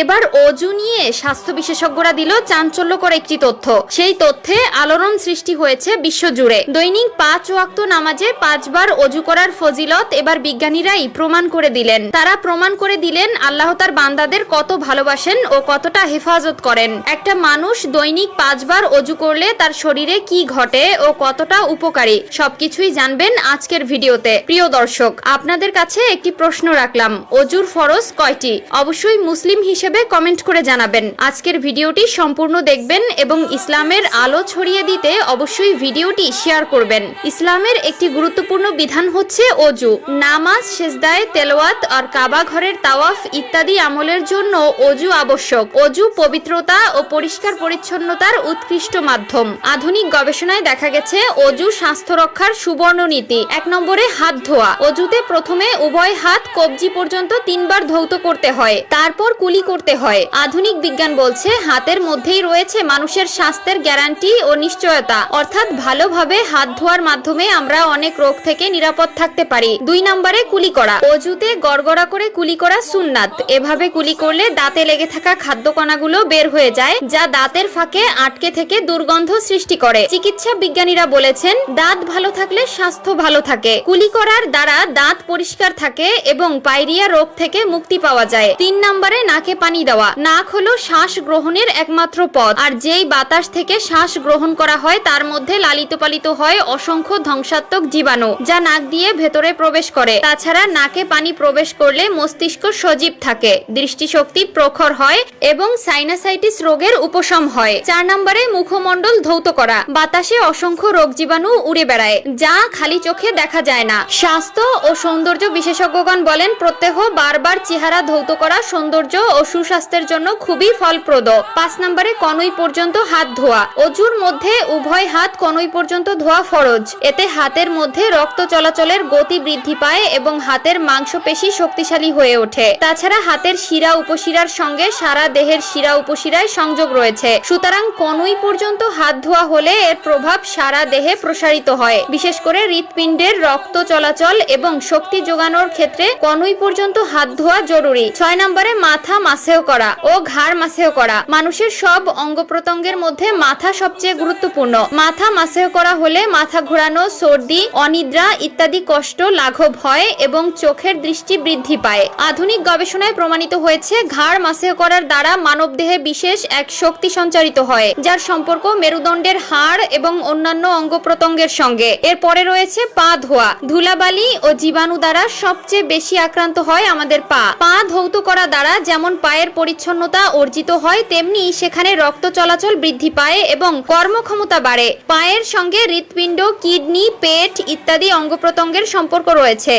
এবার অজু নিয়ে স্বাস্থ্য বিশেষজ্ঞরা দিল চাঞ্চল্যকর একটি তথ্য। সেই তথ্যে আলোড়ন সৃষ্টি হয়েছে বিশ্বজুড়ে। দৈনিক 5 ওয়াক্ত নামাজে 5 বার অজু করার ফজিলত এবার বিজ্ঞানীরাই প্রমাণ করে দিলেন। তারা প্রমাণ করে দিলেন আল্লাহ তার বান্দাদের কত ভালোবাসেন ও কতটা হেফাজত করেন। একটা মানুষ দৈনিক 5 বার অজু করলে তার শরীরে কি ঘটে ও কতটা উপকারী সবকিছুই জানবেন আজকের ভিডিওতে। প্রিয় দর্শক, আপনাদের কাছে একটি প্রশ্ন রাখলাম, অজুর ফরজ কয়টি? অবশ্যই মুসলিম হিসেবে কমেন্ট করে জানাবেন। আজকের ভিডিওটি সম্পূর্ণ দেখবেন এবং ইসলামের আলো ছড়িয়ে দিতে অবশ্যই ভিডিওটি শেয়ার করবেন। ইসলামের একটি গুরুত্বপূর্ণ বিধান হচ্ছে অজু। নামাজ, সেজদায়, তেলাওয়াত আর কাবা ঘরের তাওয়াফ ইত্যাদি আমলের জন্য অজু আবশ্যক। অজু পবিত্রতা ও পরিষ্কার পরিচ্ছন্নতার উৎকৃষ্ট মাধ্যম। আধুনিক গবেষণায় দেখা গেছে অজু স্বাস্থ্য রক্ষার সুবর্ণ নীতি। 1 নম্বরে হাত ধোয়া। অজুতে প্রথমে উভয় হাত কবজি পর্যন্ত 3 বার ধৌত করতে হয়, তারপর কুলি করতে হয়। আধুনিক বিজ্ঞান বলছে হাতের মধ্যেই রয়েছে মানুষের স্বাস্থ্যের গ্যারান্টি ও নিশ্চয়তা, অর্থাৎ ভালোভাবে হাত ধোয়ার মাধ্যমে আমরা অনেক রোগ থেকে নিরাপদ থাকতে পারি। 2 নম্বরে কুলি করা। অজুতে গড়গড়া করে কুলি করা সুন্নাত। এভাবে কুলি করলে দাঁতে লেগে থাকা খাদ্য কণাগুলো বের হয়ে যায়, যা দাঁতের ফাঁকে আটকে থেকে দুর্গন্ধ সৃষ্টি করে। চিকিৎসা বিজ্ঞানীরা বলেছেন দাঁত ভালো থাকলে স্বাস্থ্য ভালো থাকে। কুলি করার দ্বারা দাঁত পরিষ্কার থাকে এবং পায়রিয়া রোগ থেকে মুক্তি পাওয়া যায়। 3 নম্বরে নাকে পানি দেওয়া। নাক হলো শ্বাস গ্রহণের একমাত্র পথ, আর যেই বাতাস থেকে শ্বাস গ্রহণ করা হয় তার মধ্যে লালিত পালিত হয় অসংখ্য ধ্বংসাত্মক জীবাণু, যা নাক দিয়ে ভেতরে প্রবেশ করে। তাছাড়া নাকে পানি প্রবেশ করলে মস্তিষ্ক সজীব থাকে, দৃষ্টিশক্তি প্রখর হয় এবং সাইনাসাইটিস রোগের উপশম হয়। 4 নম্বরে মুখমণ্ডল ধৌত করা। বাতাসে অসংখ্য রোগ জীবাণু উড়ে বেড়ায়, যা খালি চোখে দেখা যায় না। স্বাস্থ্য ও সৌন্দর্য বিশেষজ্ঞগণ বলেন প্রত্যহ বারবার চেহারা ধৌত করা সৌন্দর্য ও সুস্বাস্থ্যের জন্য খুবই ফলপ্রদ। 5 নম্বরে কনুই পর্যন্ত হাত ধোয়া। অজুর মধ্যে উভয় হাত কনুই পর্যন্ত ধোয়া ফরজ। এতে হাতের মধ্যে রক্ত চলাচলের গতি বৃদ্ধি পায় এবং হাতের মাংসপেশি শক্তিশালী হয়ে ওঠে। তাছাড়া হাতের শিরা উপশিরার সঙ্গে সারা দেহের শিরা উপশিরায় সংযোগ রয়েছে, সুতরাং কনুই পর্যন্ত হাত ধোয়া হলে এর প্রভাব সারা দেহে প্রসারিত হয়। বিশেষ করে হৃৎপিণ্ডের রক্ত চলাচল এবং শক্তি যোগানোর ক্ষেত্রে কনুই পর্যন্ত হাত ধোয়া জরুরি। 6 নম্বরে মাথা মাসেহ করা ও ঘাড় মাসেহ করা। মানুষের সব অঙ্গ প্রত্যঙ্গের মধ্যে মাথা সবচেয়ে গুরুত্বপূর্ণ। মাথা মাসেহ করা হলে মাথা ঘোরানো, সর্দি, অনিদ্রা ইত্যাদি কষ্ট লাঘব হয় এবং চোখের দৃষ্টি বৃদ্ধি পায়। আধুনিক গবেষণায় প্রমাণিত হয়েছে ঘাড় মাসেহ করার দ্বারা মানবদেহে বিশেষ এক শক্তি সঞ্চারিত হয়, যার সম্পর্ক মেরুদণ্ডের হাড় এবং অন্যান্য অঙ্গ প্রত্যঙ্গের সঙ্গে। এরপরে রয়েছে পা ধোয়া। ধুলাবালি ও জীবাণু দ্বারা সবচেয়ে বেশি আক্রান্ত হয় আমাদের পা। পা ধৌত করা দ্বারা যেমন পায়ের পরিচ্ছন্নতা অর্জিত হয়, তেমনি সেখানে রক্ত চলাচল বৃদ্ধি পায় এবং কর্মক্ষমতা বাড়ে। পায়ের সঙ্গে হৃৎপিণ্ড, কিডনি, পেট ইত্যাদি অঙ্গ প্রত্যঙ্গের সম্পর্ক রয়েছে।